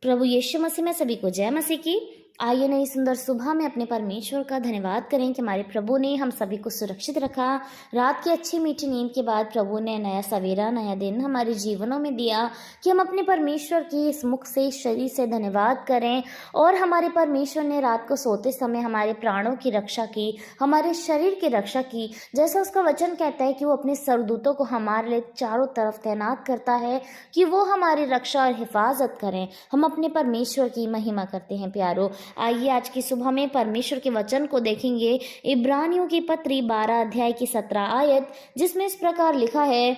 प्रभु यीशु मसीह में सभी को जय मसीह की। आइए नई सुंदर सुबह में अपने परमेश्वर का धन्यवाद करें कि हमारे प्रभु ने हम सभी को सुरक्षित रखा। रात की अच्छी मीठी नींद के बाद प्रभु ने नया सवेरा नया दिन हमारे जीवनों में दिया कि हम अपने परमेश्वर की इस मुख से शरीर से धन्यवाद करें। और हमारे परमेश्वर ने रात को सोते समय हमारे प्राणों की रक्षा की, हमारे शरीर की रक्षा की। जैसा उसका वचन कहता है कि वो अपने सरदूतों को हमारे लिए चारों तरफ तैनात करता है कि वो हमारी रक्षा और हिफाजत करें। हम अपने परमेश्वर की महिमा करते हैं प्यारो। आइए आज की सुबह में परमेश्वर के वचन को देखेंगे। इब्रानियों की पत्री 12 अध्याय की 17 आयत, जिसमें इस प्रकार लिखा है,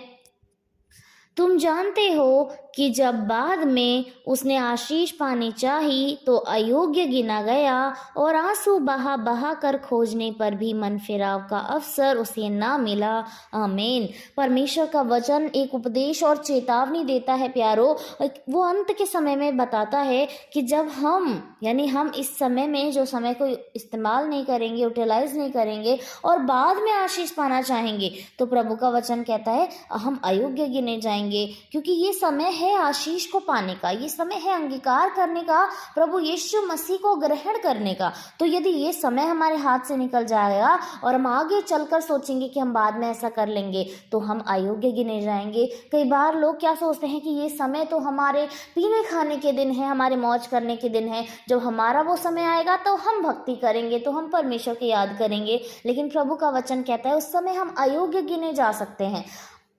तुम जानते हो कि जब बाद में उसने आशीष पानी चाही तो अयोग्य गिना गया और आंसू बहा बहा कर खोजने पर भी मन फिराव का अवसर उसे ना मिला। आमीन। परमेश्वर का वचन एक उपदेश और चेतावनी देता है प्यारो। वो अंत के समय में बताता है कि जब हम इस समय में जो समय को इस्तेमाल नहीं करेंगे, यूटिलाइज नहीं करेंगे और बाद में आशीष पाना चाहेंगे, तो प्रभु का वचन कहता है हम अयोग्य गिने जाएंगे। क्योंकि ये समय है आशीष को पाने का, ये समय है अंगीकार करने का, प्रभु यीशु मसीह को ग्रहण करने का। तो यदि ये समय हमारे हाथ से निकल जाएगा और हम आगे चलकर सोचेंगे कि हम बाद में ऐसा कर लेंगे, तो हम अयोग्य गिने जाएंगे। कई बार लोग क्या सोचते हैं कि ये समय तो हमारे पीने खाने के दिन है, हमारे मौज करने के दिन है, जब हमारा वो समय आएगा तो हम भक्ति करेंगे, तो हम परमेश्वर को याद करेंगे। लेकिन प्रभु का वचन कहता है उस समय हम अयोग्य गिने जा सकते हैं।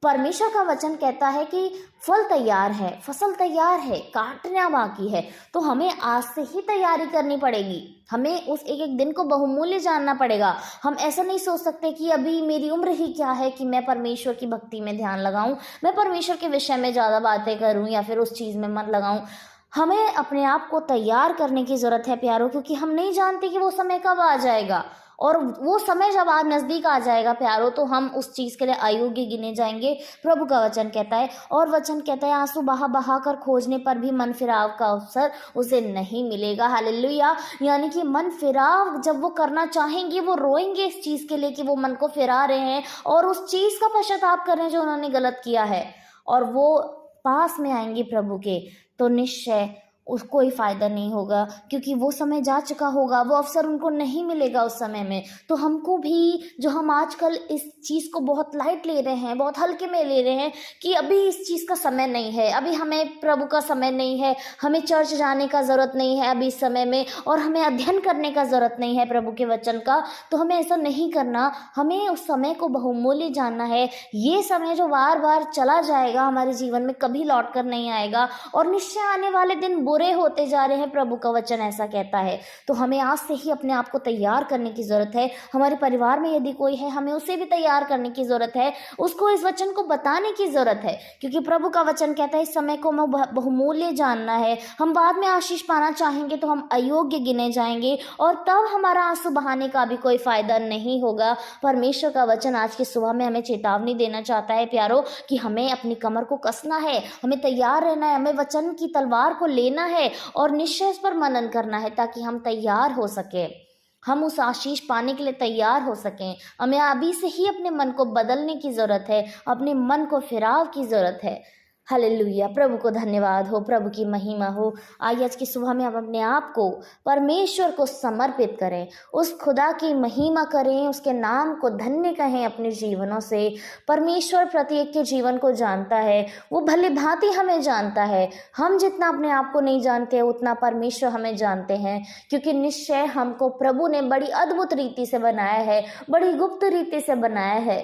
परमेश्वर का वचन कहता है कि फल तैयार है, फसल तैयार है, काटना बाकी है। तो हमें आज से ही तैयारी करनी पड़ेगी। हमें उस एक एक दिन को बहुमूल्य जानना पड़ेगा। हम ऐसा नहीं सोच सकते कि अभी मेरी उम्र ही क्या है कि मैं परमेश्वर की भक्ति में ध्यान लगाऊं, मैं परमेश्वर के विषय में ज़्यादा बातें करूं या फिर उस चीज़ में मन लगाऊं। हमें अपने आप को तैयार करने की ज़रूरत है प्यारो, क्योंकि हम नहीं जानते कि वो समय कब आ जाएगा। और वो समय जब आज नज़दीक आ जाएगा प्यारो, तो हम उस चीज़ के लिए अयोग्य गिने जाएंगे। प्रभु का वचन कहता है, और वचन कहता है आंसू बहा बहा कर खोजने पर भी मन फिराव का अवसर उसे नहीं मिलेगा। हालेलुया। यानी कि मन फिराव जब वो करना चाहेंगे, वो रोएंगे इस चीज़ के लिए कि वो मन को फिरा रहे हैं और उस चीज़ का पश्चाताप कर रहे हैं जो उन्होंने गलत किया है, और वो पास में आएंगे प्रभु के, तो निश्चय उसको ही फायदा नहीं होगा, क्योंकि वो समय जा चुका होगा, वो अवसर उनको नहीं मिलेगा उस समय में। तो हमको भी, जो हम आजकल इस चीज़ को बहुत लाइट ले रहे हैं, बहुत हल्के में ले रहे हैं कि अभी इस चीज़ का समय नहीं है, अभी हमें प्रभु का समय नहीं है, हमें चर्च जाने का ज़रूरत नहीं है अभी इस समय में, और हमें अध्ययन करने का ज़रूरत नहीं है प्रभु के वचन का, तो हमें ऐसा नहीं करना। हमें उस समय को बहुमूल्य जानना है। ये समय जो बार बार चला जाएगा हमारे जीवन में, कभी लौट कर नहीं आएगा, और निश्चय आने वाले दिन बुरे होते जा रहे हैं, प्रभु का वचन ऐसा कहता है। तो हमें आज से ही अपने आप को तैयार करने की जरूरत है। हमारे परिवार में यदि कोई है, हमें उसे भी तैयार करने की जरूरत है, उसको इस वचन को बताने की जरूरत है, क्योंकि प्रभु का वचन कहता है इस समय को हमें बहुमूल्य जानना है। हम बाद में आशीष पाना चाहेंगे तो हम अयोग्य गिने जाएंगे, और तब हमारा आंसू बहाने का भी कोई फायदा नहीं होगा। परमेश्वर का वचन आज की सुबह में हमें चेतावनी देना चाहता है प्यारो, कि हमें अपनी कमर को कसना है, हमें तैयार रहना है, हमें वचन की तलवार को लेना है और निश्चय इस पर मनन करना है, ताकि हम तैयार हो सके, हम उस आशीष पाने के लिए तैयार हो सकें। हमें अभी से ही अपने मन को बदलने की ज़रूरत है, अपने मन को फिराव की ज़रूरत है। हालेलुया। प्रभु को धन्यवाद हो, प्रभु की महिमा हो। आज की सुबह में हम अपने आप को परमेश्वर को समर्पित करें, उस खुदा की महिमा करें, उसके नाम को धन्य कहें अपने जीवनों से। परमेश्वर प्रत्येक के जीवन को जानता है, वो भली भांति हमें जानता है। हम जितना अपने आप को नहीं जानते उतना परमेश्वर हमें जानते हैं, क्योंकि निश्चय हमको प्रभु ने बड़ी अद्भुत रीति से बनाया है, बड़ी गुप्त रीति से बनाया है।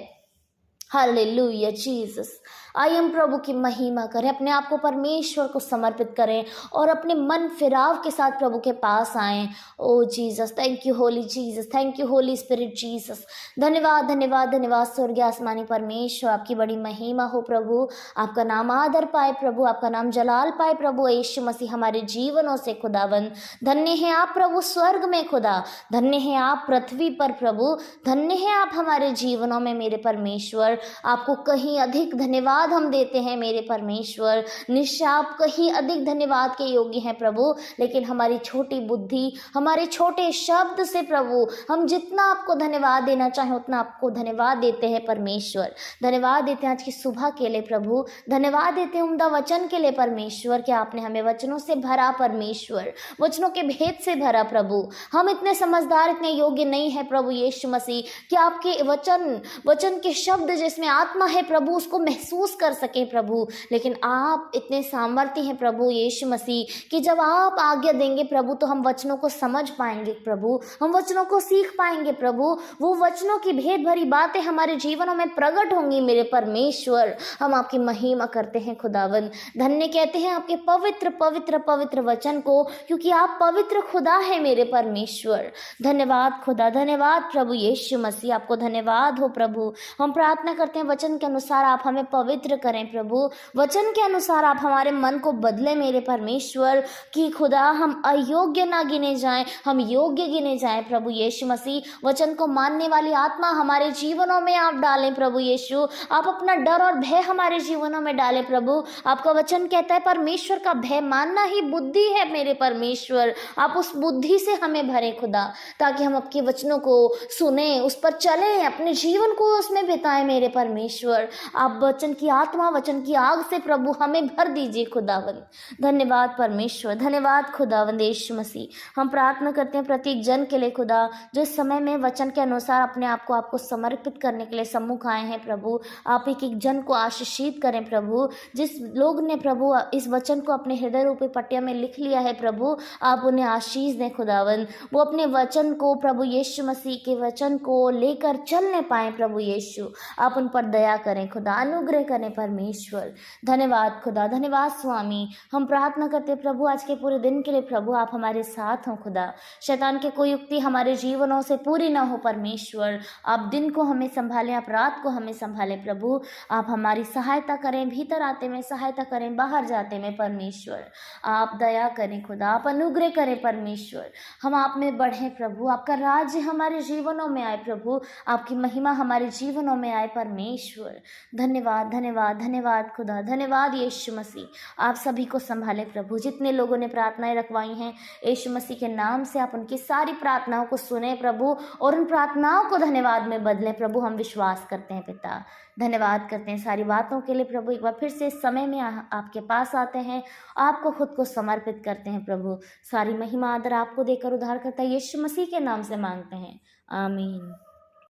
Hallelujah Jesus. आइए हम प्रभु की महिमा करें, अपने आप को परमेश्वर को समर्पित करें और अपने मन फिराव के साथ प्रभु के पास आएं। Oh Jesus, thank you holy Jesus, thank you Holy Spirit Jesus. धन्यवाद धन्यवाद धन्यवाद स्वर्गीय आसमानी परमेश्वर, आपकी बड़ी महिमा हो प्रभु। आपका नाम आदर पाए प्रभु, आपका नाम जलाल पाए प्रभु यीशु मसीह हमारे जीवनों से। खुदावंद धन्य है आप प्रभु स्वर्ग में खुदा, धन्य है आप पृथ्वी पर प्रभु, धन्य है आप हमारे जीवनों में मेरे परमेश्वर। आपको कहीं अधिक धन्यवाद धन्यवाद हम देते हैं मेरे परमेश्वर। निश्चय आप कहीं अधिक धन्यवाद के योग्य हैं प्रभु, लेकिन हमारी छोटी बुद्धि, हमारे छोटे शब्द से प्रभु हम जितना आपको धन्यवाद देना चाहें उतना आपको धन्यवाद देते हैं परमेश्वर। धन्यवाद देते हैं आज की सुबह के लिए प्रभु, धन्यवाद देते हैं उम्दा वचन के लिए परमेश्वर, कि आपने हमें वचनों से भरा परमेश्वर, वचनों के भेद से भरा प्रभु। हम इतने समझदार, इतने योग्य नहीं है प्रभु यीशु मसीह कि आपके वचन के शब्द जिसमें आत्मा है प्रभु उसको महसूस कर सके प्रभु, लेकिन आप इतने सामर्थ्य हैं प्रभु यीशु मसीह कि जब आप आज्ञा देंगे प्रभु तो हम वचनों को समझ पाएंगे प्रभु, हम वचनों को सीख पाएंगे प्रभु। वो वचनों की भेद भरी बातें हमारे जीवनों में प्रकट होंगी मेरे परमेश्वर। हम आपकी महिमा करते हैं खुदावंद, धन्य कहते हैं आपके पवित्र पवित्र पवित्र वचन को, क्योंकि आप पवित्र खुदा है मेरे परमेश्वर। धन्यवाद खुदा, धन्यवाद प्रभु यीशु मसीह, आपको धन्यवाद हो प्रभु। हम प्रार्थना करते हैं वचन के अनुसार आप हमें पवित्र करें प्रभु, वचन के अनुसार आप हमारे मन को बदले मेरे परमेश्वर, कि खुदा हम अयोग्य ना गिने जाएं, हम योग्य गिने जाएं प्रभु यीशु मसीह। वचन को मानने वाली आत्मा हमारे जीवनों में आप डालें प्रभु यीशु, आप अपना डर और भय हमारे जीवनों में डालें प्रभु। आपका वचन कहता है परमेश्वर का भय मानना ही बुद्धि है मेरे परमेश्वर। आप उस बुद्धि से हमें भरें खुदा, ताकि हम आपके वचनों को सुने, उस पर चलें, अपने जीवन को उसमें बिताएं मेरे परमेश्वर। आप वचन की आत्मा, वचन की आग से प्रभु हमें भर दीजिए खुदावंद। धन्यवाद परमेश्वर, धन्यवाद खुदावंद यीशु मसीह। हम प्रार्थना करते हैं प्रत्येक जन के लिए खुदा, जो इस समय में वचन के अनुसार अपने आप को आपको समर्पित करने के लिए सम्मुख आए हैं प्रभु। आप एक एक जन को आशीषित करें प्रभु। जिस लोग ने प्रभु इस वचन को अपने हृदय रूपी पट्टिया में लिख लिया है प्रभु, आप उन्हें आशीष दें खुदावंद। वो अपने वचन को प्रभु यीशु मसीह के वचन को लेकर चलने पाए प्रभु यीशु। आप उन पर दया करें खुदा, अनुग्रह करें परमेश्वर। धन्यवाद खुदा, धन्यवाद स्वामी। हम प्रार्थना करते प्रभु आज के पूरे दिन के लिए प्रभु आप हमारे साथ हों खुदा। शैतान के कोई युक्ति हमारे जीवनों से पूरी ना हो परमेश्वर। आप दिन को हमें संभालें, आप रात को हमें संभालें प्रभु। आप हमारी सहायता करें, भीतर आते में सहायता करें, बाहर जाते में परमेश्वर आप दया करें खुदा, आप अनुग्रह करें परमेश्वर। हम आप में बढ़ें प्रभु, आपका राज्य हमारे जीवनों में आए प्रभु, आपकी महिमा हमारे जीवनों में आए परमेश्वर। धन्यवाद धन्यवाद धन्यवाद खुदा, धन्यवाद यीशु मसीह। आप सभी को संभालें प्रभु। जितने लोगों ने प्रार्थनाएं रखवाई हैं यीशु मसीह के नाम से, आप उनकी सारी प्रार्थनाओं को सुने प्रभु, और उन प्रार्थनाओं को धन्यवाद में बदलें प्रभु। हम विश्वास करते हैं पिता, धन्यवाद करते हैं सारी बातों के लिए प्रभु। एक बार फिर से इस समय में आपके पास आते हैं, आपको खुद को समर्पित करते हैं प्रभु। सारी महिमा आदर आपको देकर उद्धार करता है यीशु मसीह के नाम से मांगते हैं, आमीन।